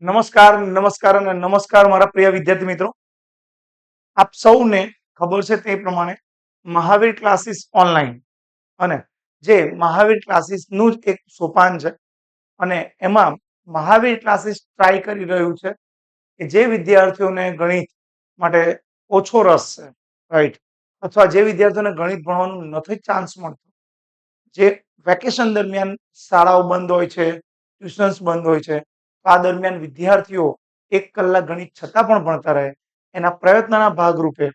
નમસ્કાર નમસ્કાર અને નમસ્કાર મારા પ્રિય વિદ્યાર્થી મિત્રો. આપ સૌને ખબર છે તે પ્રમાણે મહાવીર ક્લાસીસ ઓનલાઈન અને જે મહાવીર ક્લાસીસનું જ એક સોપાન છે અને એમાં મહાવીર ક્લાસીસ ટ્રાય કરી રહ્યું છે કે જે વિદ્યાર્થીઓને ગણિત માટે ઓછો રસ છે, રાઈટ, અથવા જે વિદ્યાર્થીઓને ગણિત ભણવાનું નથી ચાન્સ મળતો, જે વેકેશન દરમિયાન શાળાઓ બંધ હોય છે, ટ્યુશન્સ બંધ હોય છે, આ દરમિયાન વિદ્યાર્થીઓ 1 કલાક ગણિત છતાં પણ ભણતા રહે, એના પ્રયત્નના ભાગરૂપે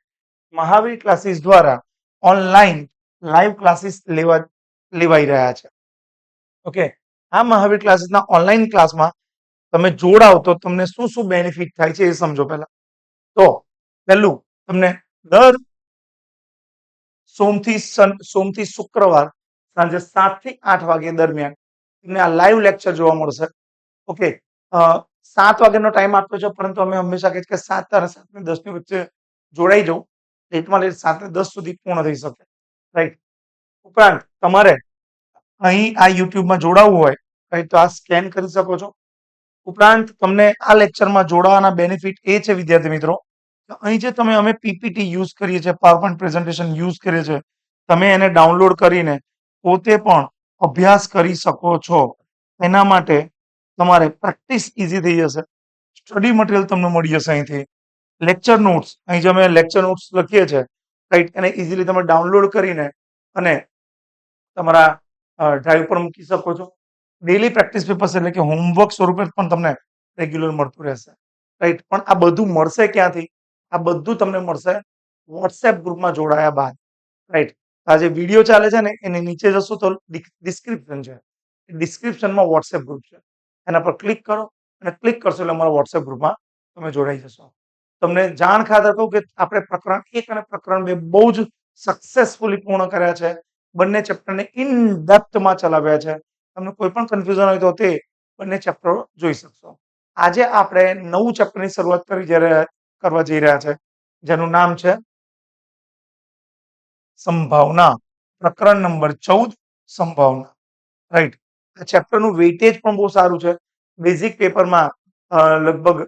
મહાવીર ક્લાસીસ દ્વારા ઓનલાઈન લાઈવ ક્લાસીસ લેવાઈ રહ્યા છે. ઓકે, આ મહાવીર ક્લાસીસના ઓનલાઈન ક્લાસમાં તમે જોડાઓ તો તમને શું શું બેનિફિટ થાય છે એ સમજો. પહેલા તો પહેલું, તમને દર સોમથી શુક્રવાર સાંજે 7 થી 8 વાગ્યા દરમિયાન તમને આ લાઈવ લેક્ચર જોવા મળશે. ઓકે, 7 વાગ્યાનો ટાઈમ આપ્યો છે, પરંતુ અમે હંમેશા કહીએ કે 7 અને 7:10 ની વચ્ચે જોડાઈ જાઓ, લેટમાં લેટ 7:10 સુધી પૂર્ણ થઈ શકે, રાઈટ. ઉપરાંત તમારે અહીં આ યુટ્યુબમાં જોડાવવું હોય રાઈટ, તો આ સ્કેન કરી શકો છો. ઉપરાંત તમને આ લેક્ચરમાં જોડાવાના બેનિફિટ એ છે વિદ્યાર્થી મિત્રો, અહીં જે અમે પીપીટી યુઝ કરીએ છીએ, પાવરપોઈન્ટ પ્રેઝન્ટેશન યુઝ કરીએ છીએ, તમે એને ડાઉનલોડ કરીને પોતે પણ અભ્યાસ કરી શકો છો. એના માટે તમારે પ્રેક્ટિસ ઇઝી થઈ જશે. સ્ટડી મટીરિયલ તમને મળી જશે અહીંથી. લેક્ચર નોટ્સ, અહીં જે અમે લેક્ચર નોટ્સ લખીએ છીએ રાઈટ, એને ઇઝીલી તમે ડાઉનલોડ કરીને અને તમારા ડ્રાઈવ પર મૂકી શકો છો. ડેલી પ્રેક્ટિસ પેપર્સ એટલે કે હોમવર્ક સ્વરૂપે પણ તમને રેગ્યુલર મળતું રહેશે, રાઈટ. પણ આ બધું મળશે ક્યાંથી? આ બધું તમને મળશે વોટ્સએપ ગ્રુપમાં જોડાયા બાદ, રાઈટ. આ જે વિડીયો ચાલે છે ને એની નીચે જશો તો ડિસ્ક્રિપ્શન છે, ડિસ્ક્રિપ્શનમાં વોટ્સએપ ગ્રુપ છે, એના પર ક્લિક કરો અને ક્લિક કરશો એટલે અમારા વોટ્સએપ ગ્રુપમાં તમે જોડાઈ જશો. તમને જાણ ખાતર કહું કે આપણે પ્રકરણ 1 અને પ્રકરણ 2 બહુ જ સક્સેસફુલી પૂર્ણ કર્યા છે. બંને ચેપ્ટરને ઇન ડેપ્થમાં ચલાવ્યા છે. તમને કોઈ પણ કન્ફ્યુઝન હોય તો તે બંને ચેપ્ટરો જોઈ શકશો. આજે આપણે નવું ચેપ્ટરની શરૂઆત કરવા જઈ રહ્યા છે, જેનું નામ છે સંભાવના. પ્રકરણ નંબર 14, સંભાવના, રાઈટ. આ ચેપ્ટરનું વેઇટેજ પણ બહુ સારું છે. બેઝિક પેપરમાં લગભગ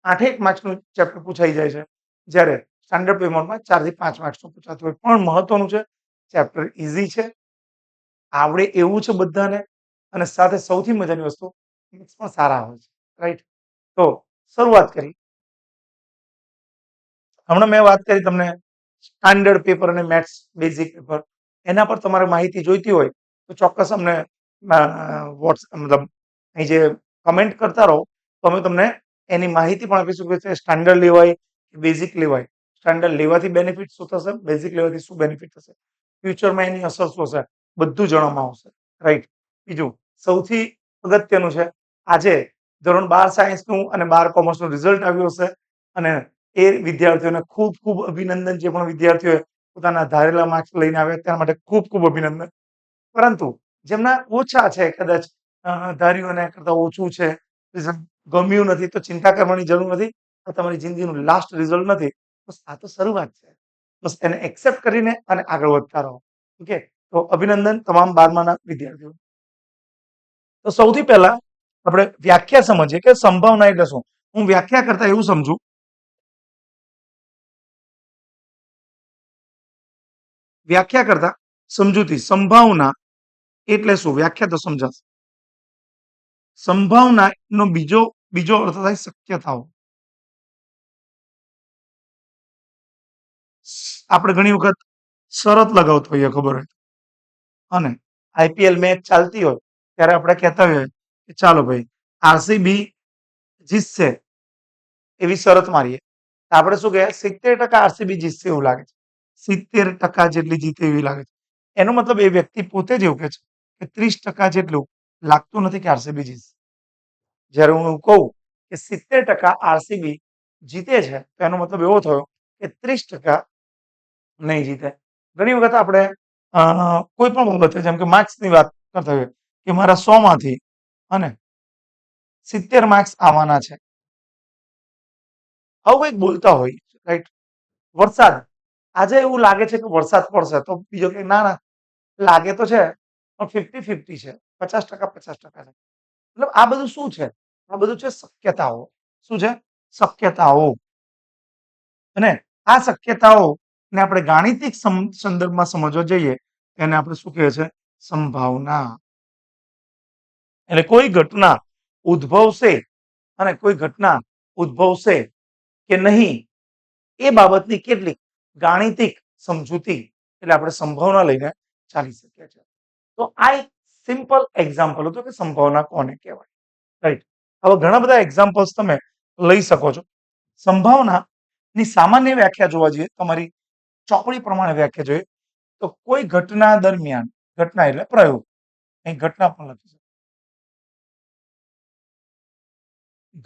8 માર્ક્સનું ચેપ્ટર પૂછાઈ જાય છે, જ્યારે સ્ટાન્ડર્ડ પેપરમાં 4 થી 5 માર્ક્સનું પૂછાતું હોય. પણ મહત્વનું છે, ચેપ્ટર ઇઝી છે, આવડે એવું છે બધાને, અને સાથે સૌથી મજાની વસ્તુ માર્ક્સ પણ સારા હોય છે, રાઈટ. તો શરૂઆત કરી. હમણાં મેં વાત કરી તમને સ્ટાન્ડર્ડ પેપર અને મેથ્સ બેઝિક પેપર, એના પર તમારે માહિતી જોઈતી હોય તો ચોક્કસ અમને મતલબ અહીં જે કમેન્ટ કરતા રહો તો અમે તમને એની માહિતી પણ આપીશું કે સ્ટાન્ડર્ડ લેવાય કે બેઝિક લેવાય, સ્ટાન્ડર્ડ લેવાથી બેનિફિટ શું થશે, બેઝિક લેવાથી શું બેનિફિટ થશે, ફ્યુચરમાં એની અસર શું હશે, બધું જણાવવામાં આવશે, રાઈટ. બીજું સૌથી અગત્યનું છે, આજે ધોરણ 12 સાયન્સનું અને 12 કોમર્સનું રિઝલ્ટ આવ્યું હશે, અને એ વિદ્યાર્થીઓને ખૂબ ખૂબ અભિનંદન. જે પણ વિદ્યાર્થીઓએ પોતાના ધારેલા માર્ક્સ લઈને આવ્યા તેના માટે ખૂબ ખૂબ અભિનંદન. પરંતુ જેમના ઓછા છે, કદાચ ધાર્યું એના કરતાં ઓછું છે, ગમ્યું નથી, તો ચિંતા કરવાની જરૂર નથી. આ તમારી જિંદગીનું લાસ્ટ રિઝલ્ટ નથી, બસ આ તો શરૂઆત છે. બસ એને એક્સેપ્ટ કરીને અને આગળ વધતા રહો. ઓકે, તો અભિનંદન તમામ 12માના વિદ્યાર્થીઓ. તો સૌથી પહેલા આપણે વ્યાખ્યા સમજીએ કે સંભાવના એટલે શું. હું વ્યાખ્યા કરતા એવું સમજુ, વ્યાખ્યા કરતા સમજૂતી. સંભાવના એટલે શું, વ્યાખ્યા તો સમજાશે. સંભાવનાનો બીજો અર્થ થાય શક્યતાઓ. આપણે ઘણી વખત શરત લગાવતો હોઈએ, ખબર હોય, અને આઈપીએલ મેચ ચાલતી હોય ત્યારે આપણે કહેતા હોઈએ કે ચાલો ભાઈ આરસીબી જીતશે એવી શરત મારીએ, આપણે શું કહે, 70% આરસીબી જીતશે એવું લાગે છે, 70% જેટલી જીતે એવી લાગે છે. એનો મતલબ એ વ્યક્તિ પોતે જ એવું કહે છે કે 30% જેટલું લાગતું નથી કે આરસીબી જીતશે. જ્યારે હું એવું કહું કે 70% આરસીબી જીતે છે, તો એનો મતલબ એવો થયો કે 30% નહીં જીતે. ઘણી વખત આપણે કોઈ પણ બાબતે, જેમ કે માર્ક્સની વાત કરતા હોઈએ કે મારા 100માંથી અને 70 માર્ક્સ આવવાના છે, આવું કંઈક બોલતા હોય, રાઈટ. વરસાદ, આજે એવું લાગે છે કે વરસાદ પડશે, તો બીજો કે ના ના લાગે તો છે પણ 50-50 છે, 50% 50% છે. મતલબ આ બધું શું છે, આ બધું છે શક્યતાઓ. શું છે? શક્યતાઓ. અને આ શક્યતાઓને આપણે ગાણિતિક સંદર્ભમાં સમજવા જઈએ એને આપણે શું કહે છે? સંભાવના. એટલે કોઈ ઘટના ઉદ્ભવશે અને કોઈ ઘટના ઉદ્ભવશે કે નહીં એ બાબતની કેટલીક ગાણિતિક સમજૂતી એટલે આપણે સંભાવના લઈને ચાલી શકીએ છીએ. તો આ એક સિમ્પલ એક્ઝામ્પલ હતું કે સંભાવના કોને કહેવાય. રાઈટ. હવે ઘણા બધા એક્ઝામ્પલ્સ તમે લઈ શકો છો. સંભાવનાની સામાન્ય વ્યાખ્યા જોવા જઈએ, તમારી ચોપડી પ્રમાણે વ્યાખ્યા જોઈએ તો કોઈ ઘટના દરમિયાન, ઘટના એટલે પ્રયોગ, અહીં ઘટના પણ લખી છે.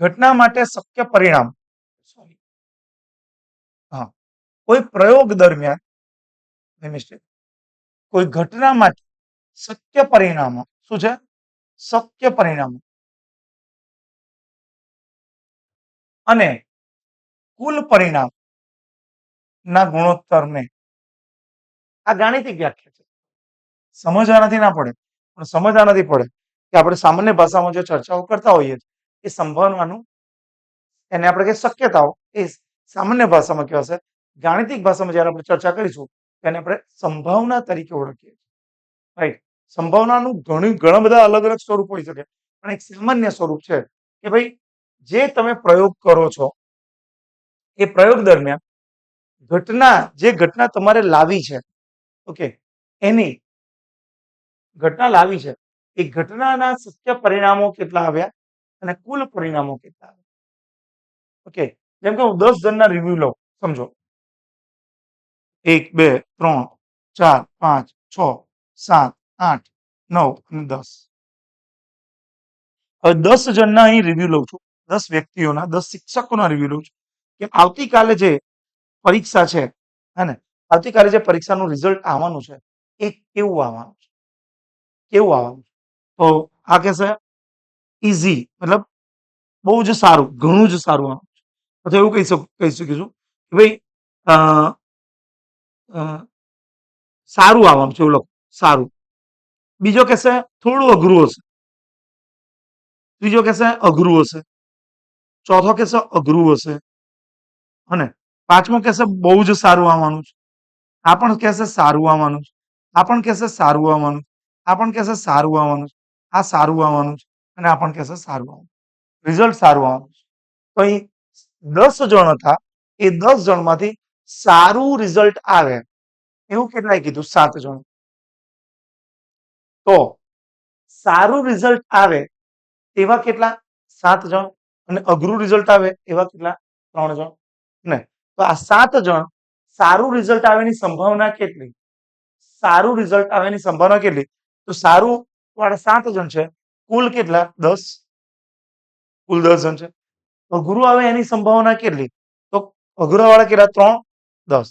ઘટના માટે શક્ય પરિણામ, સોરી, હા, કોઈ પ્રયોગ દરમિયાન મિસ્ટેક, કોઈ ઘટના માટે શક્ય પરિણામો, શું છે? શક્ય પરિણામો અને કુલ પરિણામ ના ગુણોત્તરને, આ ગાણિતિક વ્યાખ્યા છે. સમજવા નથી ના પડે, પણ સમજવા નથી પડે કે આપણે સામાન્ય ભાષામાં જે ચર્ચાઓ કરતા હોઈએ એ સંભાવનાનું, એને આપણે કે શક્યતાઓ, એ સામાન્ય ભાષામાં કહેવાશે. ગાણિતિક ભાષામાં જ્યારે આપણે ચર્ચા કરીશું તેને આપણે સંભાવના તરીકે ઓળખીએ છીએ. રાઈટ. સંભાવનાનું ઘણા બધા અલગ અલગ સ્વરૂપ હોઈ શકે, પણ એક સામાન્ય સ્વરૂપ છે કે ભાઈ જે તમે પ્રયોગ કરો છો એ પ્રયોગ દરમિયાન જે ઘટના તમારે લાવી છે, ઓકે, એની ઘટના લાવી છે એ ઘટનાના શક્ય પરિણામો કેટલા આવ્યા અને કુલ પરિણામો કેટલા આવ્યા. ઓકે, જેમ કે હું 10 જણના રિવ્યુ લઉં, સમજો 1 2 3 4 5 6 7 8 9 અને 10. હવે 10 જણના અહીં રિવ્યુ લઉં છું, 10 વ્યક્તિઓના, 10 શિક્ષકોના રિવ્યુ લઉં છું કે આવતીકાલે જે પરીક્ષા છે, હે, આવતીકાલે જે પરીક્ષાનું રિઝલ્ટ આવવાનું છે એ કેવું આવવાનું છે, કેવું આવવાનું છે. તો આ કહેશે ઈઝી, મતલબ બહુ જ સારું, ઘણું જ સારું આવવાનું છે. અથવા એવું કહી શકીશું કે ભાઈ સારું આવવાનું છે, એવું લખો, સારું. બીજો કહેશે થોડું અઘરું હશે, ત્રીજો કહેશે અઘરું હશે, ચોથો કહેશે અઘરું હશે, અને પાંચમો કહેશે બહુ જ સારું આવવાનું છે, આ પણ કહેશે સારું આવવાનું છે, આ પણ કહેશે સારું આવવાનું, આ પણ કહેશે સારું આવવાનું છે, આ સારું આવવાનું છે, અને આ પણ કહેશે સારું આવવાનું, રિઝલ્ટ સારું આવવાનું છે. તો અહીં 10 જણ હતા, એ 10 જણમાંથી સારું રિઝલ્ટ આવે એવું કેટલાય કીધું? 7 જણ. તો સારું રિઝલ્ટ આવે એવા કેટલા? 7 જણ. અને અઘરું રિઝલ્ટ આવે એવા કેટલા? 3 જણ. ને તો આ 7 જણ સારું રિઝલ્ટ આવેની સંભાવના કેટલી? સારું રિઝલ્ટ આવેની સંભાવના કેટલી? તો સારું વાળા 7 જણ છે, કુલ કેટલા? 10. કુલ 10 જણ છે. અઘરું આવે એની સંભાવના કેટલી? તો અઘરા વાળા કેટલા? 3, 10.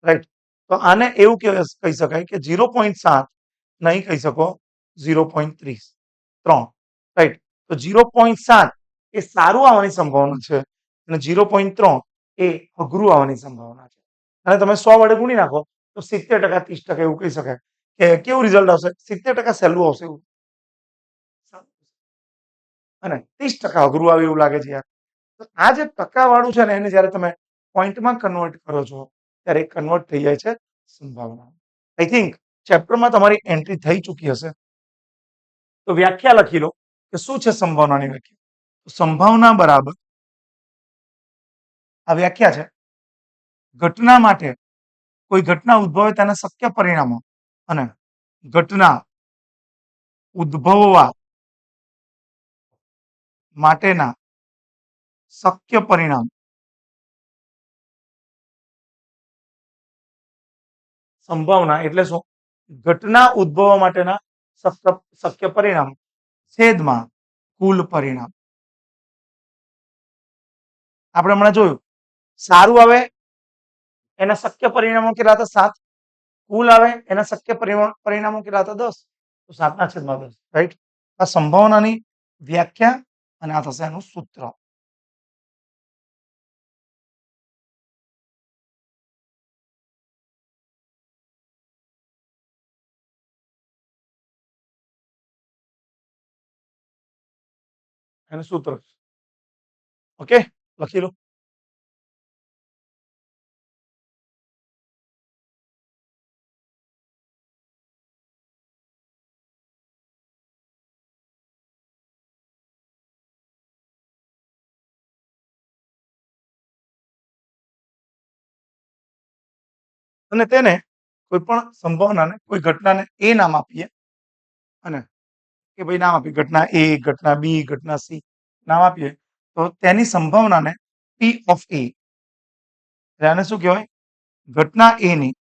રાઈટ. તો આને એવું કહી શકાય કે 0.7 નહીં કહી શકો, 0.30, 3. રાઈટ. તો 0.7 એ સારું આવવાની સંભાવના છે અને 0.3 એ અઘરું આવવાની સંભાવના છે. અને તમે 100 વડે ગુણી નાખો તો 70%, 30% એવું કહી શકાય કે કેવું રિઝલ્ટ આવશે? 70% સહેલું આવશે એવું, અને 30% અઘરું આવે એવું લાગે છે યાર. તો આ જે ટકાવાળું છે ને એને જ્યારે તમે પોઈન્ટમાં કન્વર્ટ કરો છો ત્યારે કન્વર્ટ થઈ જાય છે સંભાવના. આઈ થિંક ચેપ્ટરમાં તમારી એન્ટ્રી થઈ ચૂકી હશે, તો વ્યાખ્યા લખી લો કે શું છે સંભાવનાની વ્યાખ્યા. સંભાવના બરાબર, આ વ્યાખ્યા છે, ઘટના માટે કોઈ ઘટના ઉદ્ભવે તેના શક્ય પરિણામો અને ઘટના ઉદ્ભવવા માટેના શક્ય પરિણામ. સંભાવના એટલે શું? ઘટના ઉદ્ભવવા માટેના શક્ય પરિણામ છેદમાં કુલ પરિણામ. આપણે હમણાં જોયું, સારું આવે એના શક્ય પરિણામો કેટલા હતા? 7. કુલ આવે એના શક્ય પરિણામો કેટલા હતા? 10. તો 7/10. રાઈટ. આ સંભાવનાની વ્યાખ્યા અને આ થશે એનું સૂત્ર. એનું સૂત્ર. ઓકે, લખી લો. અને તેને કોઈ પણ સંભાવનાને કોઈ ઘટનાને એ નામ આપીએ અને કે ભાઈ નામ આપીએ ઘટના એ, ઘટના બી, ઘટના સી નામ આપીએ તો તેની સંભાવનાને પી ઓફ એ, આને શું કહેવાય? ઘટના એ ની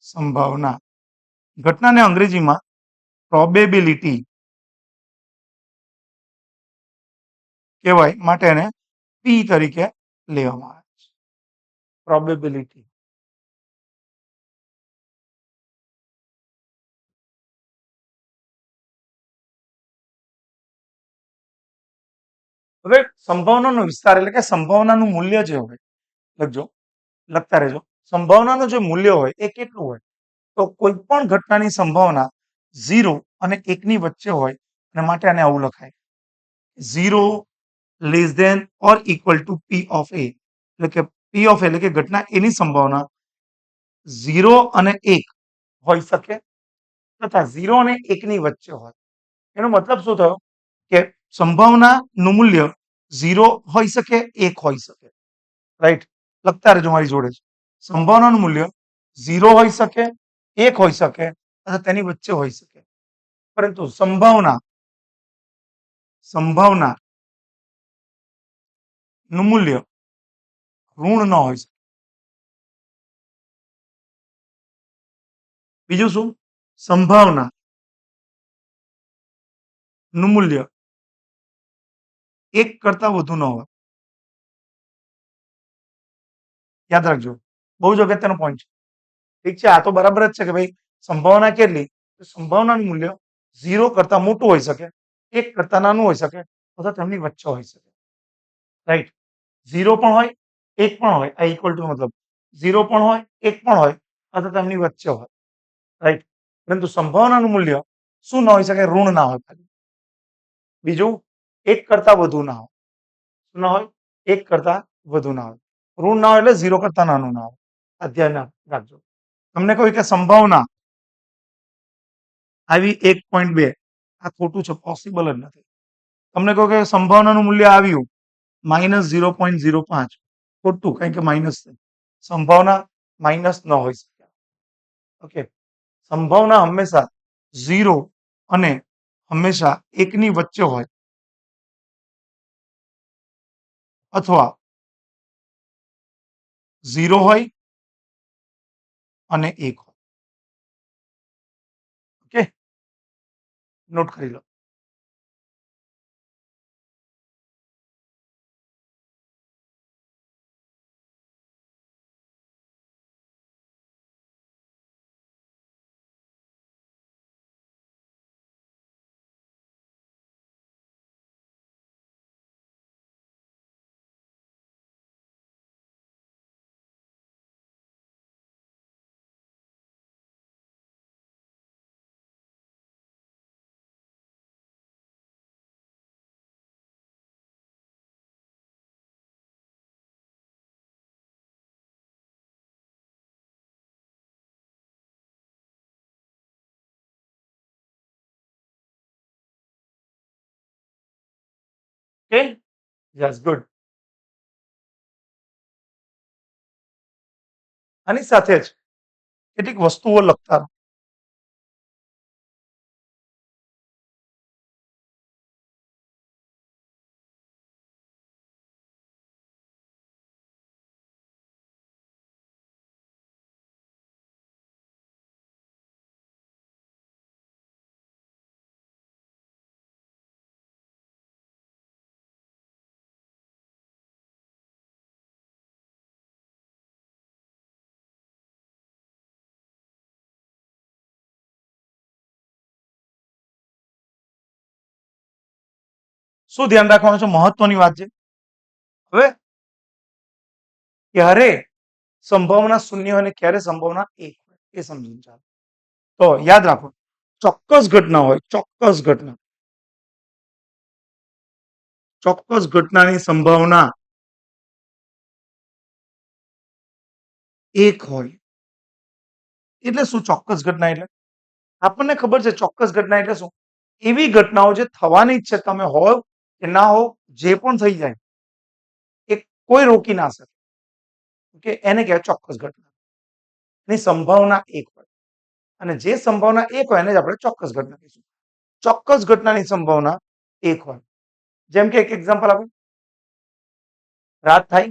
સંભાવના. ઘટનાને અંગ્રેજીમાં પ્રોબેબિલિટી કહેવાય, માટે એને પી તરીકે લેવામાં આવે છે. પ્રોબેબિલિટી. હવે સંભાવનાનો વિસ્તાર એટલે કે સંભાવનાનું મૂલ્ય જે હોય, લખજો, લખતા રહેજો. સંભાવનાનું જે મૂલ્ય હોય એ કેટલું હોય? તો કોઈ પણ ઘટનાની સંભાવના 0 અને 1 ની વચ્ચે હોય અને માટે આને આવું લખાય, 0 less than or equal to P of A, એટલે કે પી ઓફ એટલે કે ઘટના એની સંભાવના 0 અને 1 હોઈ શકે તથા 0 અને 1 ની વચ્ચે હોય. એનો મતલબ શું થયો કે સંભાવનાનું મૂલ્ય 0 હોઈ શકે, 1 હોઈ શકે. રાઈટ, લખતા રહેજો મારી જોડે. સંભાવનાનું મૂલ્ય 0 હોઈ શકે, 1 હોઈ શકે અથવા તેની વચ્ચે હોઈ શકે, પરંતુ સંભાવના નું મૂલ્ય ઋણ ન હોઈ શકે. બીજું શું? સંભાવના નું મૂલ્ય 1 કરતા વધુ ન હોય. યાદ રાખજો, બહુ જ અગત્યનો પોઈન્ટ છે. ઠીક છે, આ તો બરાબર જ છે કે ભાઈ સંભાવના કેટલી? સંભાવનાનું મૂલ્ય 0 કરતા મોટું હોઈ શકે, 1 કરતા નાનું હોઈ શકે અથવા તેમની વચ્ચે હોઈ શકે. રાઈટ, 0 પણ હોય, 1 પણ હોય. આ ઇક્વલ ટુ મતલબ 0 પણ હોય, 1 પણ હોય અથવા તેમની વચ્ચે હોય. રાઈટ, પરંતુ સંભાવનાનું મૂલ્ય શું ના હોઈ શકે? ઋણ ના હોય. બીજું, 1 કરતા વધુ ના હોય. શું ના હોય? 1 કરતા વધુ ના હોય. ઋણ ના હોય એટલે 0 કરતા નાનું ના હોય. આ ધ્યાન રાખજો. તમને કહ્યું કે સંભાવના આવી 1.2, આ ખોટું છે, પોસિબલ જ નથી. તમને કહું કે સંભાવનાનું મૂલ્ય આવ્યું -0.05, ખોટું, કારણ કે માઇનસ છે. સંભાવના માઇનસ ન હોઈ શકે. ઓકે, સંભાવના હંમેશા 0 અને હંમેશા 1 ની વચ્ચે હોય અથવા 0 હોય અને 1 હોય. ઓકે, નોટ કરી લો. Okay, yes, good. આની સાથે જ કેટલીક વસ્તુઓ લખતા રહો. શું ધ્યાન રાખવાનું છે? મહત્વની વાત છે. હવે ક્યારે સંભાવના 0 અને ક્યારે સંભાવના 1 હોય એ સમજીને ચાલો. તો યાદ રાખો, ચોક્કસ ઘટના હોય, ચોક્કસ ઘટનાની સંભાવના એક હોય. એટલે શું ચોક્કસ ઘટના એટલે? આપણને ખબર છે ચોક્કસ ઘટના એટલે શું? એવી ઘટનાઓ જે થવાની જ છે, તમે હોવ કે ના હોવ, જે પણ થઈ જાય, એ કોઈ રોકી ના શકે. ઓકે, એને કહેવાય ચોક્કસ ઘટના. એની સંભાવના એક હોય. અને જે સંભાવના એક હોય એને જ આપણે ચોક્કસ ઘટના કહીશું. ચોક્કસ ઘટનાની સંભાવના એક હોય. જેમ કે એક એક્ઝામ્પલ આપું. રાત થાય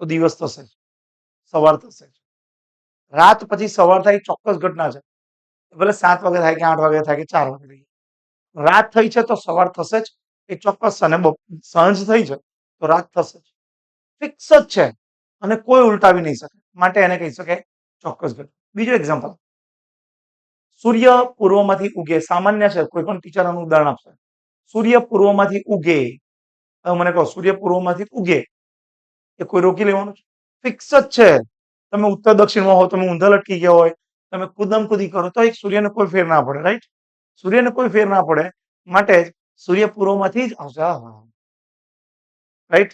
તો દિવસ થશે, સવાર થશે. રાત પછી સવાર થાય ચોક્કસ ઘટના છે. ભલે 7 વાગે થાય કે 8 વાગે થાય કે 4 વાગે થાય. રાત થઈ છે તો સવાર થશે જ, એ ચોક્કસ. અને સાંજ થઈ છે તો રાત થશે જ. ફિક્સ જ છે અને કોઈ ઉલટાવી નહીં શકે. માટે એને કહી શકાય ચોક્કસ ઘટના. બીજું એક્ઝામ્પલ. સૂર્ય પૂર્વમાંથી ઉગે. સામાન્ય છે, કોઈ પણ ટીચર આનું ઉદાહરણ આપશે. સૂર્ય પૂર્વમાંથી ઉગે. હવે મને કહો, સૂર્ય પૂર્વમાંથી ઉગે એ કોઈ રોકી લેવાનું છે? ફિક્સ જ છે. તમે ઉત્તર દક્ષિણમાં હો, તમે ઊંધા લટકી ગયા હોય, તમે કૂદમ કૂદી કરો તો એક સૂર્યને કોઈ ફેર ના પડે, રાઈટ? સૂર્યને કોઈ ફેર ના પડે, માટે સૂર્ય પૂર્વમાંથી જ આવશે. રાઈટ?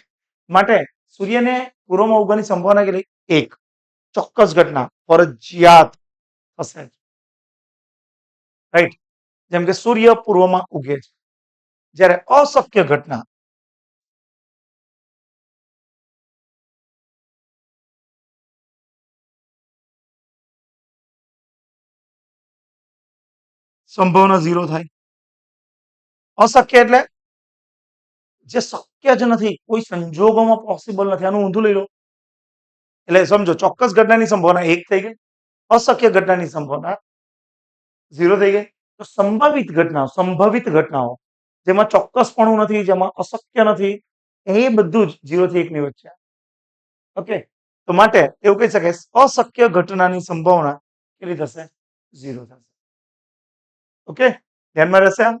માટે સૂર્યને પૂર્વમાં ઉગવાની સંભાવના કેટલી? એક. ચોક્કસ ઘટના ફરજિયાત થશે, રાઈટ? જેમ કે સૂર્ય પૂર્વમાં ઉગે છે. જ્યારે અશક્ય ઘટના, સંભાવના 0 થાય. અશક્ય એટલે જે શક્ય જ નથી, કોઈ સંજોગોમાં પોસિબલ નથી. આનું ઊંધું લઈ લો. એટલે સમજો, ચોક્કસ ઘટનાની સંભાવના 1 થઈ ગઈ, અશક્ય ઘટનાની સંભાવના 0 થઈ ગઈ. તો સંભવિત ઘટનાઓ જેમાં ચોક્કસપણું નથી, જેમાં અશક્ય નથી, એ બધું જ 0 થી 1 ની વચ્ચે. ઓકે, તો માટે એવું કહી શકાય અશક્ય ઘટનાની સંભાવના કેટલી થશે? 0 થશે. ઓકે, ધ્યાનમાં રહેશે. આમ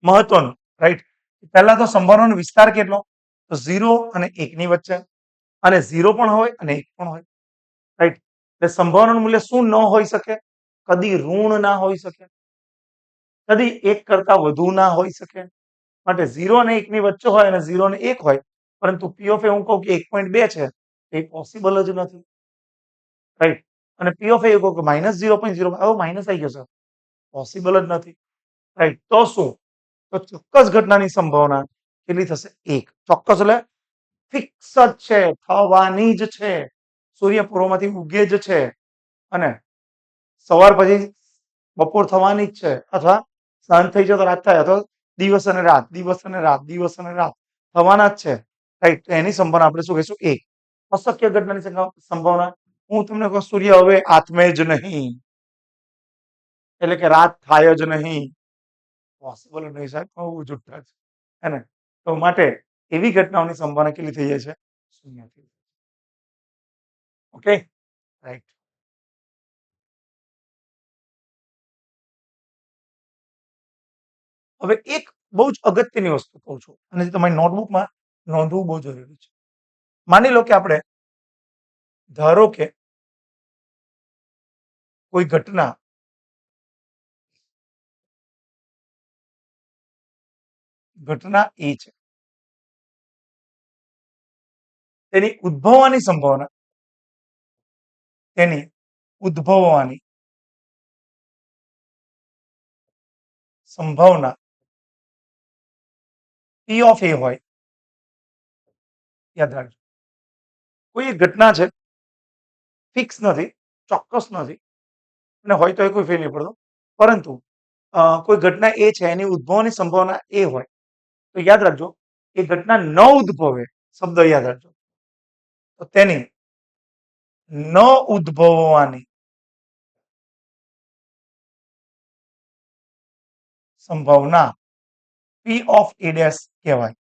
મહત્વનું, રાઈટ? પહેલા તો સંભાવનાનો વિસ્તાર કેટલો? તો 0 અને 1 ની વચ્ચે. અને 0 પણ હોય અને 1 પણ હોય, રાઈટ? એટલે સંભાવનાનું મૂલ્ય શું ન હોઈ શકે? કદી ઋણ ના હોઈ શકે, કદી 1 કરતા વધુ ના હોઈ શકે. માટે 0 અને 1 ની વચ્ચે હોય અને 0 અને 1 હોય, પરંતુ P of A હું કહું કે 1.2 છે, એ પોસિબલ જ નથી, રાઈટ? અને P of A એવું કહું કે -0.0, હવે માઇનસ આવી ગયો છે, પોસિબલ જ નથી, રાઈટ? તો શું? તો ચોક્કસ ઘટનાની સંભાવના કેટલી થશે? 1. ચોક્કસ એટલે ફિક્સ જ છે, થવાની જ છે. સૂર્ય પૂર્વમાંથી ઉગે જ છે અને સવાર પછી બપોર થવાની જ છે, અથવા સાંજ થઈ જાય તો રાત થાય, અથવા દિવસ અને રાત, દિવસ અને રાત, દિવસ અને રાત થવાના જ છે, રાઈટ? તો એની સંભાવના આપણે શું કહીશું? 1. અશક્ય ઘટનાની સંભાવના, હું તમને કહું સૂર્ય હવે આથમે જ નહીં, એટલે કે રાત થાય જ નહીં, પોસિબલ નહીં સાહેબ, બહુ જુઠ્ઠા છે, હે ને? તો માટે એવી ઘટનાઓની સંભાવના કેટલી થઈ જાય છે? 0 થઈ. Okay, right. હવે એક બહુ જ અગત્યની વસ્તુ કહું છું, અને જે તમારી નોટબુકમાં નોંધવું બહુ જરૂરી છે. માની લો કે આપણે, ધારો કે કોઈ ઘટના એ છે, તેની ઉદ્ભવવાની સંભાવના, તેની ઉદ્ભવવાની સંભાવના P of A હોય. યાદ રાખજો, કોઈ એક ઘટના છે, ફિક્સ નથી, ચોક્કસ નથી, અને હોય તો એ કોઈ ફેર નહીં પડતો, પરંતુ કોઈ ઘટના એ છે, એની ઉદ્ભવવાની સંભાવના એ હોય, તો યાદ રાખજો, એ ઘટના ન ઉદ્ભવે, શબ્દ યાદ રાખજો, તો તેની ન ઉદ્ભવવાની સંભાવના P of A ડેશ કહેવાય.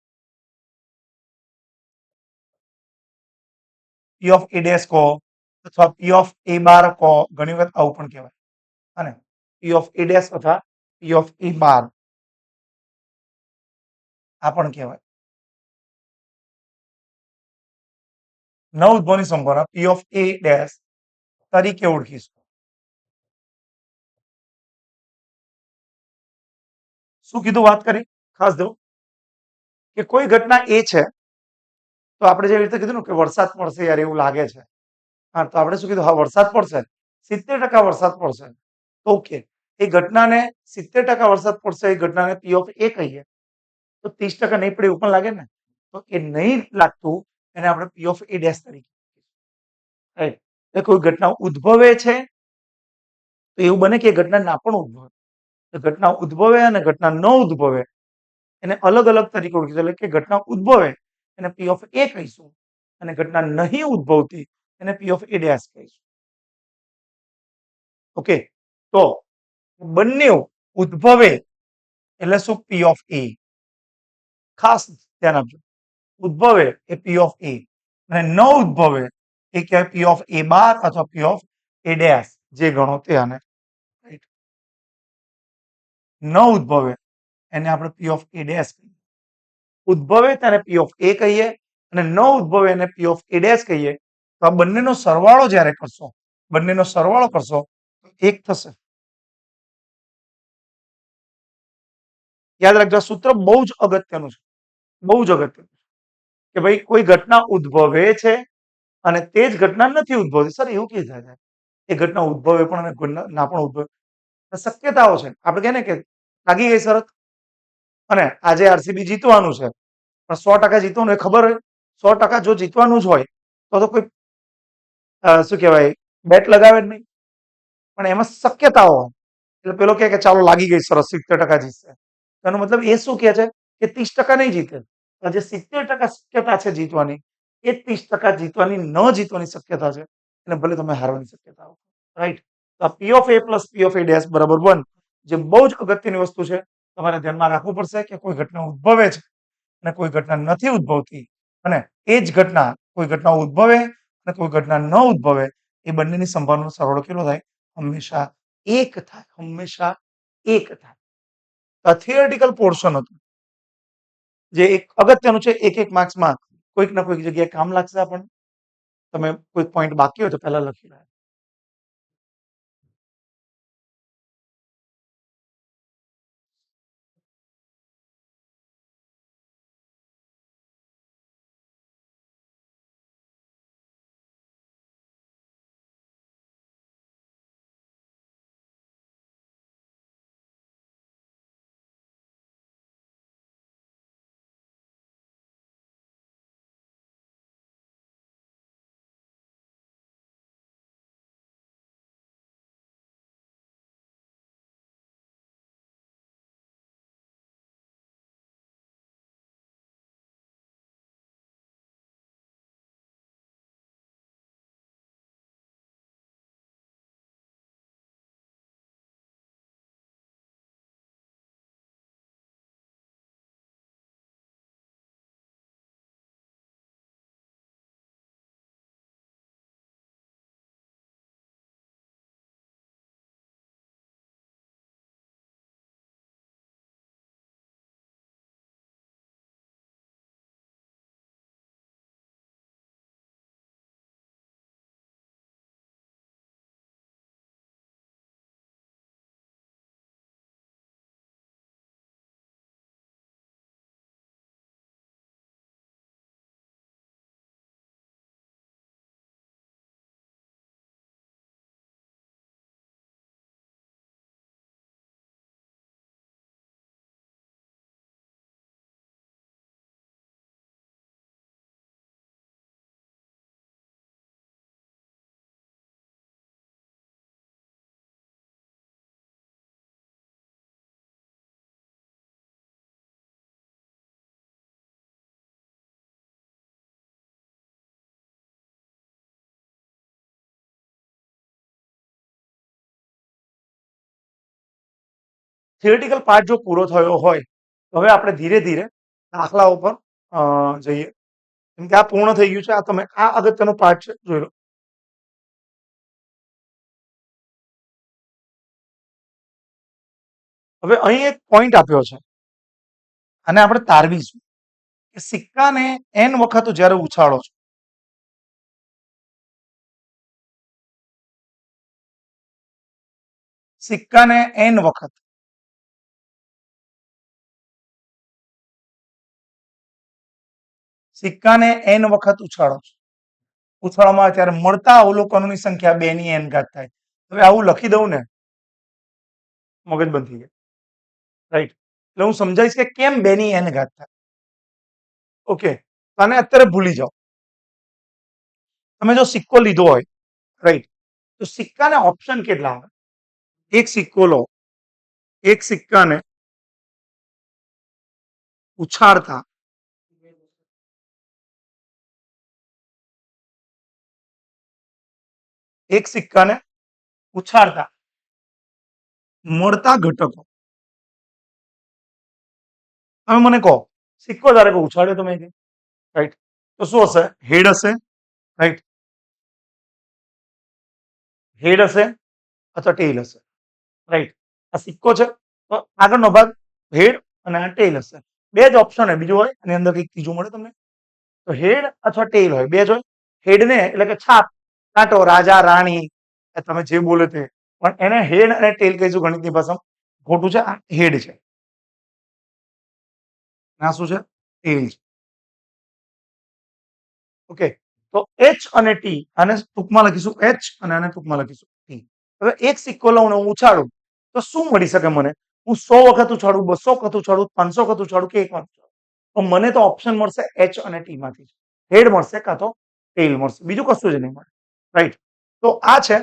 P of A ડેશ કહો અથવા P of A બાર કહો, ઘણી વખત આવું પણ કહેવાય. અને P of A ડેશ અથવા P of A બાર આ પણ કહેવાય. ન ઉદ્ભવની સંભાવના P of A ડેશ તરીકે ઓળખીશું. શું કીધું વાત કરી ખાસ જો કે કોઈ ઘટના એ છે તો આપણે જેવી રીતે કીધું ને કે વરસાદ પડશે યાર એવું લાગે છે. હા, તો આપણે શું કીધું? હા, વરસાદ પડશે. 70% વરસાદ પડશે. ઓકે. એ ઘટનાને 70% વરસાદ પડશે એ ઘટનાને P ઓફ A કહીએ. તો 30% નહીં પડે એવું પણ લાગે ને? તો એ નહીં લાગતું એને આપણે P ઓફ A ડેશ તરીકે રાઈટ. એ કોઈ ઘટના ઉદ્ભવે છે તો એવું બને કે એ ઘટના ના પણ ઉદ્ભવે. તો ઘટના ઉદ્ભવે અને ઘટના ન ઉદ્ભવે એને અલગ અલગ તરીકે ઓળખીશું. એટલે કે ઘટના ઉદ્ભવે એને P ઓફ A કહીશું અને ઘટના નહીં ઉદ્ભવતી એને P ઓફ A ડેશ કહીશું. ઓકે, તો બંને ઉદ્ભવે એટલે શું? P of A. ખાસ ધ્યાન આપજો. ઉદ્ભવે એ P ઓફ A અને ન ઉદ્ભવે એ કહેવાય P ઓફ A બાર અથવા P ઓફ A ડેશ, જે ગણો તે આને. રાઈટ. ન ઉદ્ભવે એને આપણે P ઓફ A ડેશ કહીએ. ઉદ્ભવે તેને P ઓફ A કહીએ અને ન ઉદ્ભવે એને P ઓફ A ડેશ કહીએ. તો આ બંનેનો સરવાળો જ્યારે કરશો, બંનેનો સરવાળો કરશો તો એક થશે. યાદ રાખજો, આ સૂત્ર બહુ જ અગત્યનું છે. બહુ જ અગત્યનું છે કે ભાઈ કોઈ ઘટના ઉદ્ભવે છે અને તે જ ઘટના નથી ઉદ્ભવતી. સર એવું કેવી રીતે થાય? એ ઘટના ઉદ્ભવે પણ અને ઘટના ના પણ ઉદ્ભવે. શક્યતાઓ છે. આપણે કહે ને કે લાગી ગઈ શરત અને આજે આરસીબી જીતવાનું છે પણ 100% જીતવાનું એ ખબર હોય. 100% જો જીતવાનું જ હોય તો કોઈ શું કહેવાય બેટ લગાવે જ નહીં. પણ એમાં શક્યતાઓ હોય. એટલે પેલો કહે કે ચાલો લાગી ગઈ શરત 70% જીતશે. એનો મતલબ એ શું કહે છે કે 30% નહીં જીતે. જે 70% શક્યતા છે જીતવાની એ 30% જીતવાની ન જીતવાની શક્યતા છે અને ભલે તમે હારવાની શક્યતા હોય. રાઈટ. તો P of A plus P of A dash બરાબર 1, જે બહુ જ અગત્યની વસ્તુ છે. તમારે ધ્યાનમાં રાખવું પડશે કે કોઈ ઘટના ઉદ્ભવે છે અને કોઈ ઘટના નથી ઉદ્ભવતી અને એ જ ઘટના કોઈ ઘટના ઉદ્ભવે અને કોઈ ઘટના ન ઉદ્ભવે એ બંનેની સંભાવનાનો સરવાળો કેટલો થાય? હંમેશા 1 થાય. હંમેશા 1 થાય. આ થિયરિટિકલ પોર્શન હતું જે એક અગત્યનું છે. એક માર્ક્સમાં કોઈક ના કોઈક જગ્યાએ કામ લાગશે આપણને. તમે કોઈ પોઈન્ટ બાકી હોય તો પહેલા લખી લો. થિયરિટિકલ પાર્ટ જો પૂરો થયો હોય તો હવે આપણે ધીરે ધીરે દાખલાઓ પર જઈએ. કેમ કે આ પૂર્ણ થઈ ગયું છે. આ તમે આ અગત્યનો પાર્ટ છે, જોઈ લો. હવે અહીં એક પોઈન્ટ આપ્યો છે અને આપણે તારવીશું કે સિક્કાને n વખત જ્યારે ઉછાળો છો સિક્કાને n વખત સિક્કાને n વખત ઉછાળો છો, ઉછાળવામાં આવે ત્યારે મળતા અવલોકનોની સંખ્યા 2 ની n ઘાત થાય. હવે આવું લખી દઉં ને મગજ બંધ થઈ જાય, રાઈટ. એટલે હું સમજાવીશ કે કેમ 2 ની n ઘાત થાય. ઓકે, આને અત્યારે ભૂલી જાઓ. તમે જો સિક્કો લીધો હોય, રાઈટ, તો સિક્કાને ઓપ્શન કેટલા આવે? એક સિક્કો લો, એક સિક્કાને ઉછાળતા એક સિક્કાને ઉછાળતા મળતા ઘટકો. હવે મને કહો, સિક્કો ધારે કે ઉછાળ્યો તમે, રાઈટ, તો શું હશે? હેડ હશે, રાઈટ, હેડ હશે અથવા ટેલ હશે, રાઈટ. આ સિક્કો છે તો આગળનો ભાગ હેડ અને આ ટેલ હશે. બે જ ઓપ્શન હોય, બીજું હોય એની અંદર કંઈક ત્રીજું મળે તમને. તો હેડ અથવા ટેલ હોય, બે જ હોય. હેડને એટલે કે છાપ, કાંટો, રાજા, રાણી, તમે જે બોલે તે, પણ એને હેડ અને ટેલ કહીશું ગણિતની ભાષામાં. ખોટું છે, આ હેડ છે, આ શું છે? ટેલ છે. ઓકે, તો એચ અને ટી, આને ટૂંકમાં લખીશું એચ અને આને ટૂંકમાં લખીશું ટી. હવે એક સિક્કો લઉં ને હું ઉછાળું તો શું મળી શકે મને? હું 100 વખત ઉછાળું, 200 વખત ઉછાળું, 500 વખત ઉછાળું કે એક વાર ઉછાળું, તો મને તો ઓપ્શન મળશે એચ અને ટી માંથી, હેડ મળશે કાં તો ટેલ મળશે, બીજું કશું જ નહીં મળે, રાઈટ. તો આ છે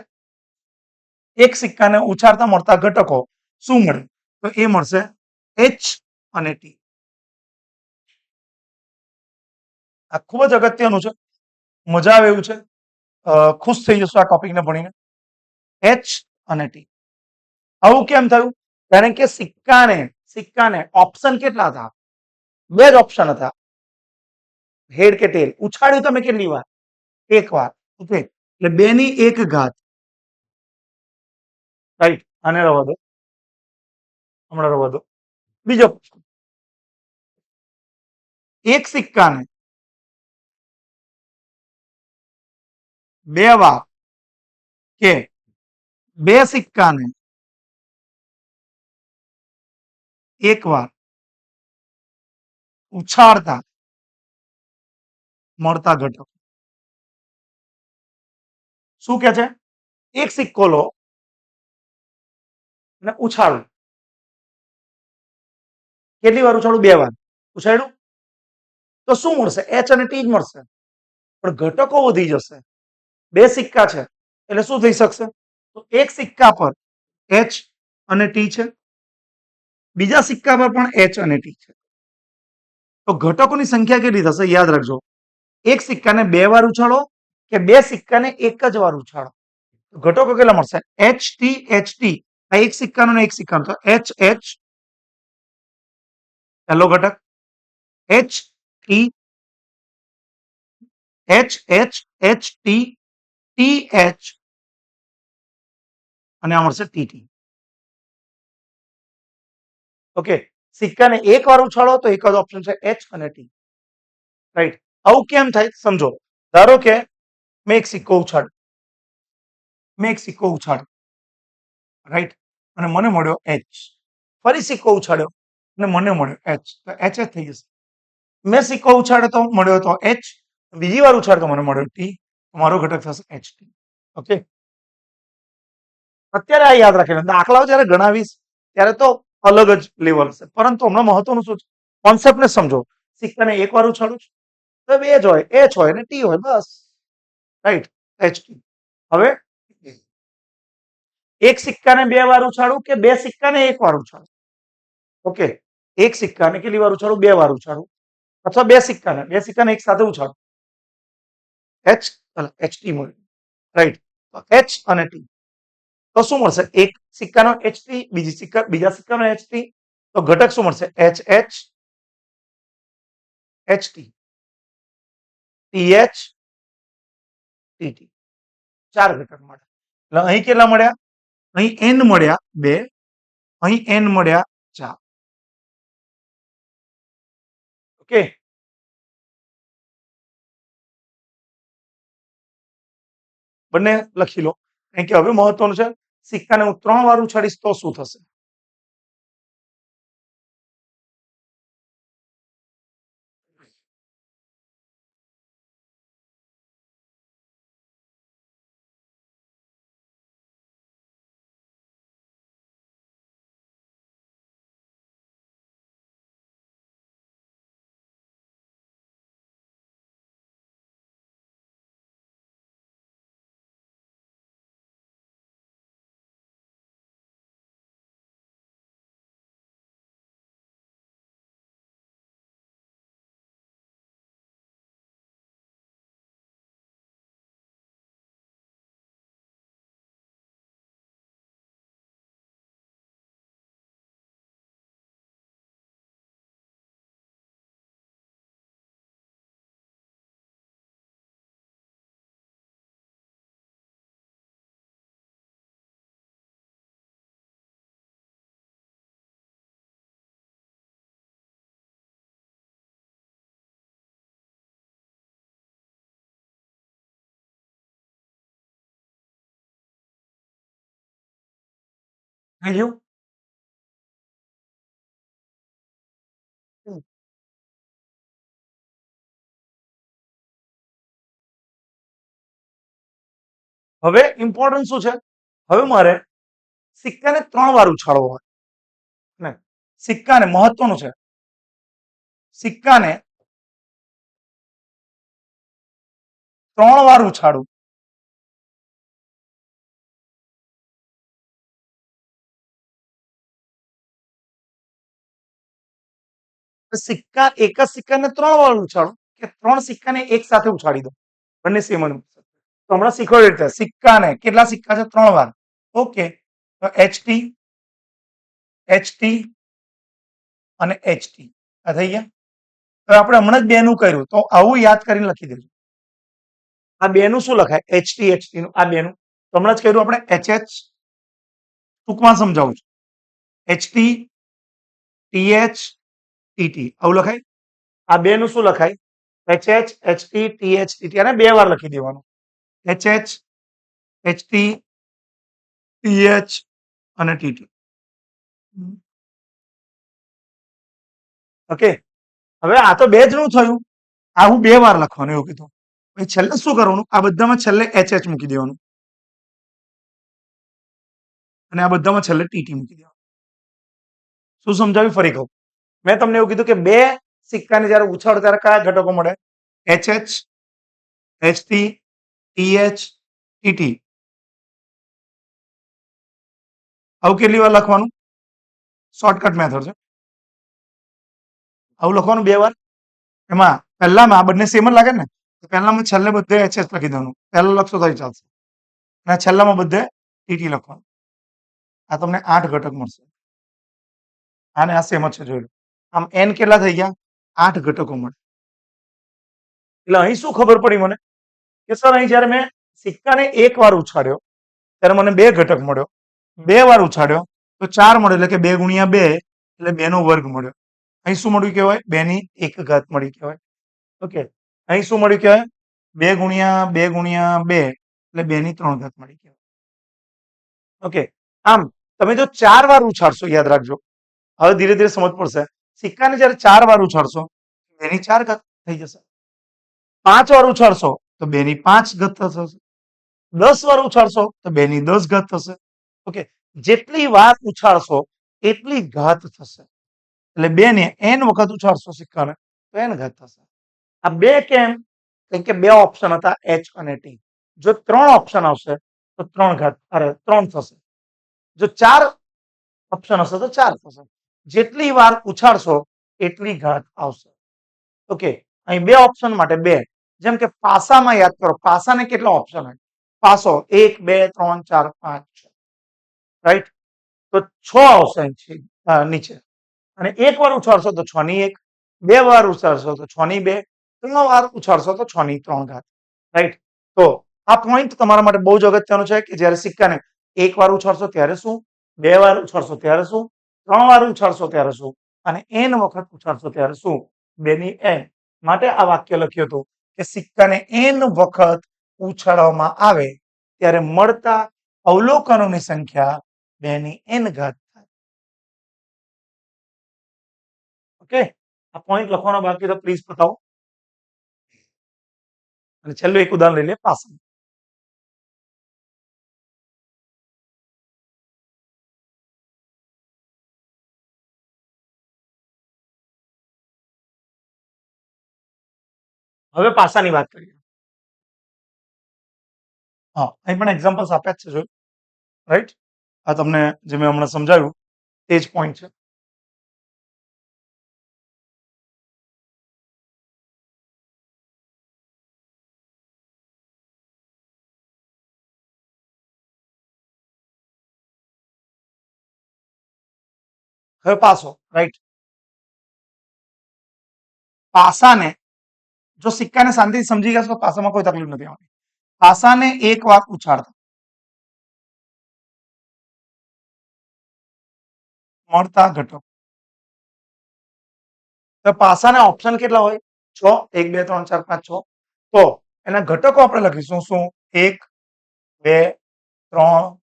એક સિક્કાને ઉછાળતા મળતા ઘટકો. શું મળે? તો એ મળશે એચ અને ટી. આ ખૂબ જ અગત્યનું છે, મજા આવે એવું છે, ખુશ થઈ જશો આ ટોપિકને ભણીને. એચ અને ટી. આવું કેમ થયું? કારણ કે સિક્કાને ઓપ્શન કેટલા હતા? બે જ ઓપ્શન હતા, હેડ કે ટેલ. ઉછાળ્યું તમે કેટલી વાર? એક વાર. ઓકે, એટલે 2 ની 1 ઘાત, રાઈટ. આને રવા દો, હમણાં રવા દો. બીજો પ્રશ્ન, એક સિક્કાને 2 વાર કે 2 સિક્કાને 1 વાર ઉછાળતા મળતા ઘટકો. શું કે છે? એક સિક્કો લો અને ઉછાળો. કેટલી વાર ઉછાળું? 2 વાર. ઉછાળ્યું તો શું મળશે? એચ અને ટી જ મળશે, પણ ઘટકો વધી જશે. 2 સિક્કા છે એટલે શું થઈ શકશે? તો એક સિક્કા પર એચ અને ટી છે, બીજા સિક્કા પર પણ એચ અને ટી છે. તો ઘટકોની સંખ્યા કેટલી થશે? યાદ રાખજો, એક સિક્કાને 2 વાર ઉછાળો કે 2 સિક્કાને એક જ વાર ઉછાળો, ઘટકો કેટલા મળશે? H T H T. આ એક સિક્કાનો ને એક સિક્કાનો, તો એચ એચ પહેલો ઘટક, H T H H H T T H અને આ મળશે ટી ટી. ઓકે, સિક્કાને એક વાર ઉછાળો તો એક જ ઓપ્શન છે એચ અને ટી, રાઈટ. આવું કેમ થાય સમજો. ધારો કે મેં એક સિક્કો ઉછાળ્યો, રાઈટ, અને મને મળ્યો એચ. ફરી સિક્કો ઉછાળ્યો અને મને મળ્યો એચ, તો એચ જ થઈ જશે. મેં સિક્કો ઉછાળ્યો તો મળ્યો તો એચ, બીજી વાર ઉછાળ્યો તો મને મળ્યો ટી, મારો ઘટક થશે એચ ટી. ઓકે, અત્યારે આ યાદ રાખીને દાખલાઓ જ્યારે ગણાવીશ ત્યારે તો અલગ જ લેવલ હશે, પરંતુ હમણાં મહત્વનું શું છે? કોન્સેપ્ટને સમજો. સિક્કાને એક વાર ઉછાળું છું તો બે જ હોય, એચ હોય ને ટી હોય, બસ, રાઈટ, એચ ટી. હવે એક સિક્કાને 2 વાર ઉછાળું કે 2 સિક્કાને એક વાર ઉછાળું? ઓકે, એક સિક્કાને કેટલી વાર ઉછાળું? 2 વાર ઉછાળું, અથવા 2 સિક્કાને એક સાથે ઉછાળું, એચ એચ ટી મળ્યું, રાઈટ. એચ અને ટી, તો શું મળશે? એક સિક્કાનો એચ ટી, બીજા સિક્કાનો એચ ટી, તો ઘટક શું મળશે? H H H T T H T T. 4 ઘટક મળે. એટલે અહીં કેટલા મળ્યા? અહીં એન મળ્યા 2, અહીં એન મળ્યા 4. ઓકે, બંને લખી લો, કારણ કે હવે મહત્વનું છે, સિક્કાને હું 3 વાર ઉછાળીશ તો શું થશે? થઈ ગયું? હવે ઇમ્પોર્ટન્ટ શું છે? હવે મારે સિક્કાને 3 વાર ઉછાળવો હોય ને સિક્કાને મહત્વનું છે. સિક્કાને 3 વાર ઉછાળું. સિક્કા એક જ સિક્કાને 3 વાર ઉછાળું કે 3 સિક્કાને એક સાથે ઉછાળી દો. બંને સેમ જ. તો હમણાં શીખવાડી રીતે સિક્કાને કેટલા સિક્કા છે? 3 વાર. ઓકે. તો HT અને HT આ થઈ ગયા. હવે આપણે હમણાં જ બેનું કર્યું તો આવું યાદ કરીને લખી દેજો. આ બેનું શું લખાય? HT નું આ બેનું તો હમણાં જ કર્યું આપણે HH. ટૂંકમાં સમજાવું છું. HT TH TT આવું લખાય. આ બેનું શું લખાય? HH HT TH TT અને 2 વાર લખી દેવાનું. HH HT TH અને TT. ઓકે. હવે આ તો બે જ નું થયું. આ હું 2 વાર લખવાનું એવું કીધું. પછી છેલ્લે શું કરવાનું? આ બધામાં છેલ્લે HH મૂકી દેવાનું અને આ બધામાં છેલ્લે TT મૂકી દેવાનું. શું સમજાવ્યું? ફરી કહું. મેં તમને એવું કીધું કે 2 સિક્કાને જ્યારે ઉછાળો ત્યારે કયા ઘટકો મળે? HH HT TH TT. આવું કેટલી વાર લખવાનું? શોર્ટકટ મેથડ છે. આવું લખવાનું 2 વાર. એમાં પહેલામાં આ બંને સેમ જ લાગે ને? તો પહેલામાં છેલ્લે બધે HH લખી દેવાનું. પહેલા લખશો તો ચાલશે. અને છેલ્લામાં બધે TT લખવાનું. આ તમને 8 ઘટક મળશે. આને આ સેમ જ છે, જોઈ લો. આમ n કેટલા થઈ ગયા? 8 ઘટકો મળે. એટલે અહીં શું ખબર પડી મને કે સર અહીં જ્યારે મેં સિક્કાને 1 વાર ઉછાળ્યો ત્યારે મને 2 ઘટક મળ્યો. 2 વાર ઉછાળ્યો તો 4 મળ્યો, એટલે કે 2 ગુણ્યા 2 એટલે 2 નો વર્ગ મળ્યો. અહીં શું મળ્યું કહેવાય? 2 ની 1 ઘાત મળી કહેવાય. ઓકે. અહીં શું મળ્યું કહેવાય? 2 ગુણ્યા 2 ગુણ્યા 2 એટલે 2 ની 3 ઘાત મળી કહેવાય. ઓકે. આમ તમે જો 4 વાર ઉછાળશો, યાદ રાખજો. હવે ધીરે ધીરે સમજ પડશે. સિક્કાને જ્યારે 4 વાર ઉછાળશો 2 ની 4 ઘાત થઈ જશે. 5 વાર ઉછાળશો તો 2 ની 5 ઘાત થશે. 10 વાર ઉછાળશો તો 2 ની 10 ઘાત થશે. ઓકે. જેટલી વાર ઉછાળશો એટલી ઘાત થશે. એટલે 2 ને n વખત ઉછાળશો સિક્કાને તો n ઘાત થશે. આ 2 કેમ? કેમ કે 2 ઓપ્શન હતા, H અને T. જો 3 ઓપ્શન આવશે તો 3 ઘાત, અરે 3 થશે. જો 4 ઓપ્શન હશે તો 4 થશે. જેટલી વાર ઉછાળશો એટલી ઘાત આવશે. ઓકે. અહીં 2 ઓપ્શન માટે 2. જેમ કે પાસામાં યાદ કરો, પાસાને કેટલા ઓપ્શન હોય? પાસો 1 2 3 4 5 6, રાઈટ? તો 6 આવશે નીચે. અને 1 વાર ઉછાળશો તો 6 ની 1, 2 વાર ઉછાળશો તો 6 ની 2, 3 વાર ઉછાળશો તો 6 ની 3 ઘાત, રાઈટ? તો આ પોઈન્ટ તમારા માટે બહુ જ અગત્યનો છે કે જ્યારે સિક્કાને 1 વાર ઉછાળશો ત્યારે શું, 2 વાર ઉછાળશો ત્યારે શું, 3 વાર ઉછાળશો ત્યારે શું, અને n વખત ઉછાળશો ત્યારે શું? 2 ની n. માટે આ વાક્ય લખ્યું હતું કે સિક્કાને n વખત ઉછાળવામાં આવે ત્યારે મળતા અવલોકનોની સંખ્યા 2 ની n ઘાત થાય. ઓકે. આ પોઈન્ટ લખવાનો બાકી તો પ્લીઝ બતાવો. અને છેલ્લું એક ઉદાહરણ લઈ લે પાસા. હવે પાસાની વાત કરીએ. હા, અહીં પણ એક્ઝામ્પલ્સ આપ્યા જ છે, જોયું, રાઈટ? આ તમને જે મેં હમણાં સમજાવ્યું તે જ પોઈન્ટ છે. હવે પાસો, રાઈટ? પાસાને જો સિક્કાને શાંતિથી સમજી ગયા છો તો પાસામાં કોઈ તકલીફ નથી આવવાની. પાસાને 1 વાર ઉછાળતા મળતા ઘટકો. તો પાસાના ઓપ્શન કેટલા હોય? 6. 1 2 3 4 5 6. તો એના ઘટકો આપણે લખીશું શું? 1 2 3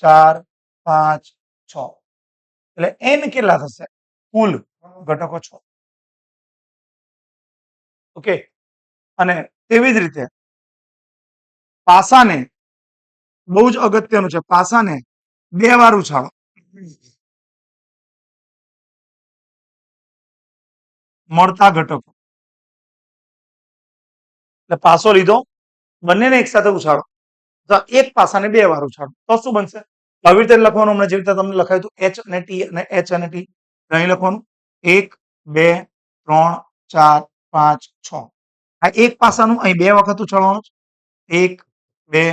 4 5 6 એટલે n કેટલા થશે કુલ ઘટકો 6 ઓકે અને તેવી જ રીતે પાસાને બહુ જ અગત્યનું છે પાસાને 2 વાર ઉછાળો મળતા ઘટકો એટલે પાસો લીધો બંનેને એક સાથે ઉછાળો તો એક પાસાને 2 વાર ઉછાળો તો શું બનશે આવી રીતે લખવાનું હમણાં જે રીતે તમને લખાયું હતું h અને t અને h અને t અહીં લખવાનું 1 2 3 4 5 6 આ એક પાસાનું અહીં 2 વખત ઉછાળવાનું છે 1 2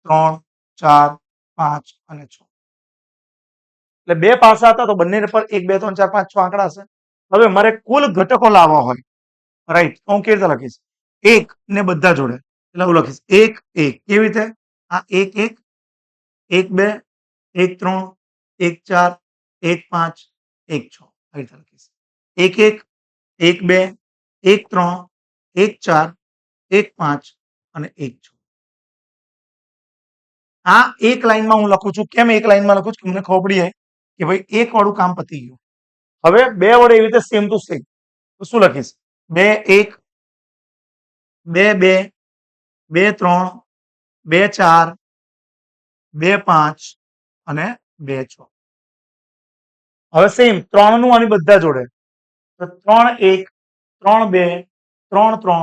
3 4 5 અને 6 એટલે 2 પાસા હતા તો બંને પર 1 2 3 4 5 6 આંકડા હશે હવે મારે કુલ ઘટકો લાવવા હોય રાઈટ હું કેવી રીતે લખીશ 1 ને બધા જોડે એટલે હું લખીશ 1 1 કેવી રીતે આ 1 1 1 2 1 3 1 4 1 5 1 6 આવી રીતે લખીશ 1 1 1 2 1 3 1 4 1 5 અને 1 6 આ એક લાઈનમાં હું લખું છું કેમ એક લાઈનમાં લખું છું કે મને ખબર પડી જાય કે ભાઈ એક વાળું કામ પતી ગયું હવે બે વડે એવી રીતે સેમ ટુ સેમ તો શું લખીશ 2 1 2 2 2 3 2 4 2 5 અને 2 6 હવે સેમ 3 નું આની બધા જોડે તો 3 1 3 2 3 3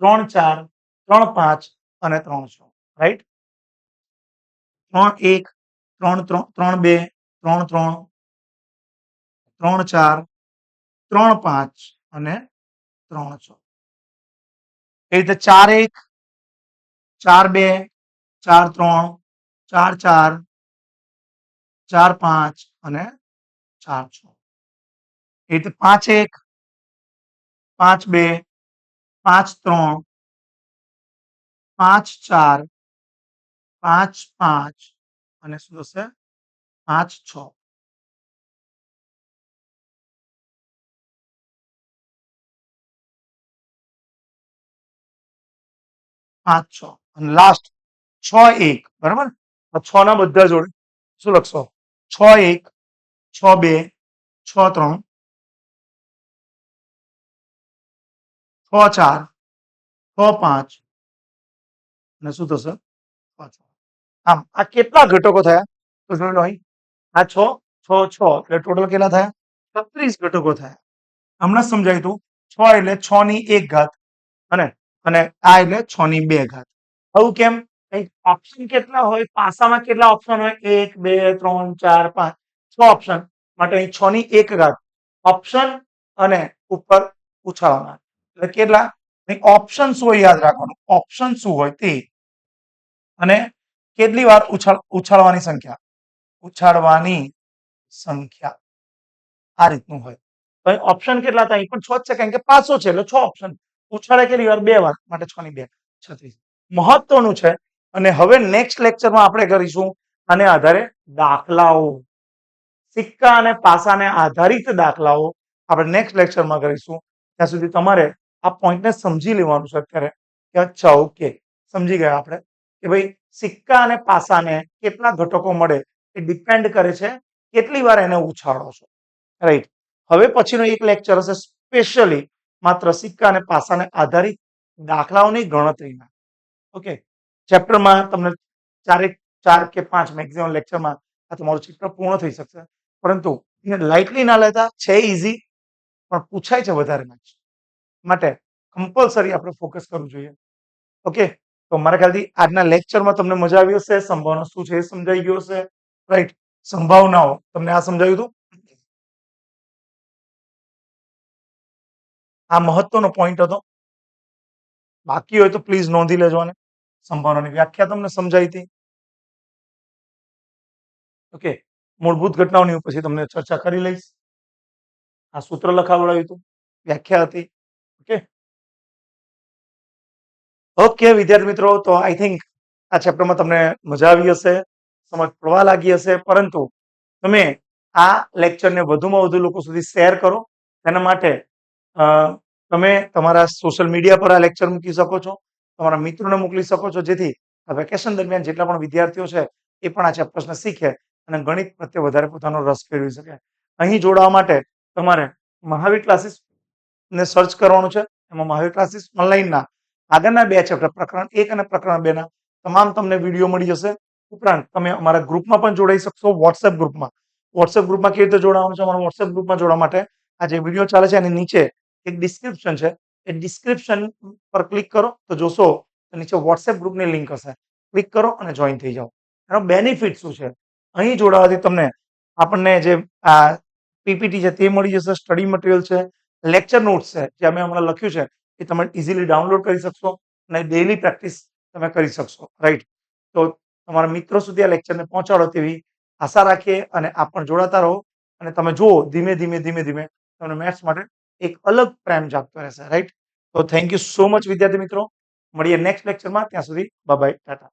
3 4 3 5 અને 3 6 રાઈટ 3 1 3 3 3 2 3 3 3 4 3 5 અને 3 6 એ રીતે 4 1 4 2 4 3 4 4 4 5 અને 4 6 એ રીતે 5 1 5 2 5 3 5 4 5 5 અને શું થશે 5 6 5 6 અને લાસ્ટ 6 1 બરાબર આ 6 ના બધા જોડે શું લખશો 6 1 6 2 6 3 6 4 6 5 અને શું થશે 6 6 આમ આ કેટલા ઘટકો થયા તો જોઈ લો અહીં આ 6 6 6 એટલે ટોટલ કેટલા થયા 36 ઘટકો થયા હમણાં સમજાયું હતું 6 એટલે 6 ની 1 ઘાત અને અને આ એટલે 6 ની 2 ઘાત આવું કેમ ઓપ્શન કેટલા હોય પાસામાં કેટલા ઓપ્શન હોય 1 2 3 4 5 6 ઓપ્શન માટે અહીં 6 ની 1 ઘાત ઓપ્શન અને ઉપર ઉછાળવાના એટલે કેટલા ઓપ્શન શું હોય યાદ રાખવાનું ઓપ્શન શું હોય તે અને કેટલી વાર ઉછાળવાની સંખ્યા આ રીતનું હોય તો અહીં ઓપ્શન કેટલા હતા અહીં પણ 6 જ છે કારણ કે 500 છે એટલે 6 ઓપ્શન ઉછાળે કેટલી વાર 2 વાર માટે 6 ની 2 36 મહત્વનું છે અને હવે નેક્સ્ટ લેક્ચરમાં આપણે કરીશું આને આધારે દાખલાઓ સિક્કા અને પાસાને આધારિત દાખલાઓ આપણે નેક્સ્ટ લેક્ચરમાં કરીશું ત્યાં સુધી તમારે આ પોઈન્ટને સમજી લેવાનું છે અત્યારે કે અચ્છા ઓકે સમજી ગયા આપણે કે ભાઈ સિક્કા અને પાસાને કેટલા ઘટકો મળે એ ડિપેન્ડ કરે છે કેટલી વાર એને ઉછાળો છો રાઈટ હવે પછીનો એક લેક્ચર હશે સ્પેશિયલી માત્ર સિક્કા અને પાસાને આધારિત દાખલાઓની ગણતરીના ઓકે ચેપ્ટરમાં તમને 4 કે 5 મેક્સિમમ લેક્ચરમાં આ તમારું ચેપ્ટર પૂર્ણ થઈ શકશે પરંતુ એને લાઇટલી ના લેતા છે ઈઝી પણ પૂછાય છે વધારે મેચ માટે કમ્પલસરી આપણે ફોકસ કરવું જોઈએ ઓકે તો મારા ખ્યાલથી આજના લેક્ચરમાં તમને મજા આવી હશે સંભાવના શું છે એ સમજાઈ ગયું હશે રાઈટ સંભાવનાઓ તમને આ સમજાવ્યું હતું આ મહત્વનો પોઈન્ટ હતો બાકી હોય તો પ્લીઝ નોંધી લેજો અને સંભાવનાની વ્યાખ્યા તમને સમજાઈ હતી ઓકે મૂળભૂત ઘટનાઓની પછી તમને ચર્ચા કરી લઈશ આ સૂત્ર લખાવડાવ્યું હતું વ્યાખ્યા હતી ઓકે ઓકે વિદ્યાર્થી મિત્રો તો આઈ થિંક આ ચેપ્ટરમાં તમને મજા આવી હશે સમજ પડવા લાગી હશે પરંતુ તમે આ લેક્ચરને વધુમાં વધુ લોકો સુધી શેર કરો તેના માટે તમે તમારા સોશિયલ મીડિયા પર આ લેક્ચર મૂકી શકો છો તમારા મિત્રોને મોકલી શકો છો જેથી આ વેકેશન દરમિયાન જેટલા પણ વિદ્યાર્થીઓ છે એ પણ આ ચેપ્ટર્સને શીખે અને ગણિત પ્રત્યે વધારે પોતાનો રસ કેળવી શકે. અહીં જોડાવા માટે તમારે મહાવીર ક્લાસીસ ને સર્ચ કરવાનું છે. એમાં મહાવીર ક્લાસીસ ઓનલાઈનના આગળના 2 ચેપ્ટર પ્રકરણ 1 અને પ્રકરણ 2 ના તમામ તમને વિડીયો મળી જશે. ઉપરાંત તમે અમારા ગ્રુપમાં પણ જોડાઈ શકશો, વોટ્સએપ ગ્રુપમાં. વોટ્સએપ ગ્રુપમાં કેવી રીતે જોડાવાનું છે? અમારા વોટ્સએપ ગ્રુપમાં જોડાવા માટે આ જે વિડીયો ચાલે છે એની નીચે એક ડિસ્ક્રિપ્શન છે. એ ડિસ્ક્રિપ્શન પર ક્લિક કરો તો જોશો તો નીચે વોટ્સએપ ગ્રુપની લિંક હશે. ક્લિક કરો અને જોઈન થઈ જાઓ. એનો બેનિફિટ શું છે? અહીં જોડાવાથી તમને આપણને જે આ પીપીટી છે તે મળી જશે, સ્ટડી મટીરિયલ છે, લેક્ચર નોટ્સ છે જે અમે હમણાં લખ્યું છે એ તમે ઇઝીલી ડાઉનલોડ કરી શકશો અને ડેઈલી પ્રેક્ટિસ તમે કરી શકશો, રાઈટ? તો તમારા મિત્રો સુધી આ લેક્ચરને પહોંચાડો તેવી આશા રાખીએ અને આપ પણ જોડાતા રહો અને તમે જુઓ ધીમે ધીમે તમને મેથ્સ માટે એક અલગ પ્રેમ જાગતો રહેશે, રાઈટ? તો થેન્ક યુ સો મચ વિદ્યાર્થી મિત્રો. મળીએ નેક્સ્ટ લેક્ચરમાં. ત્યાં સુધી બાય બાય, ટાટા.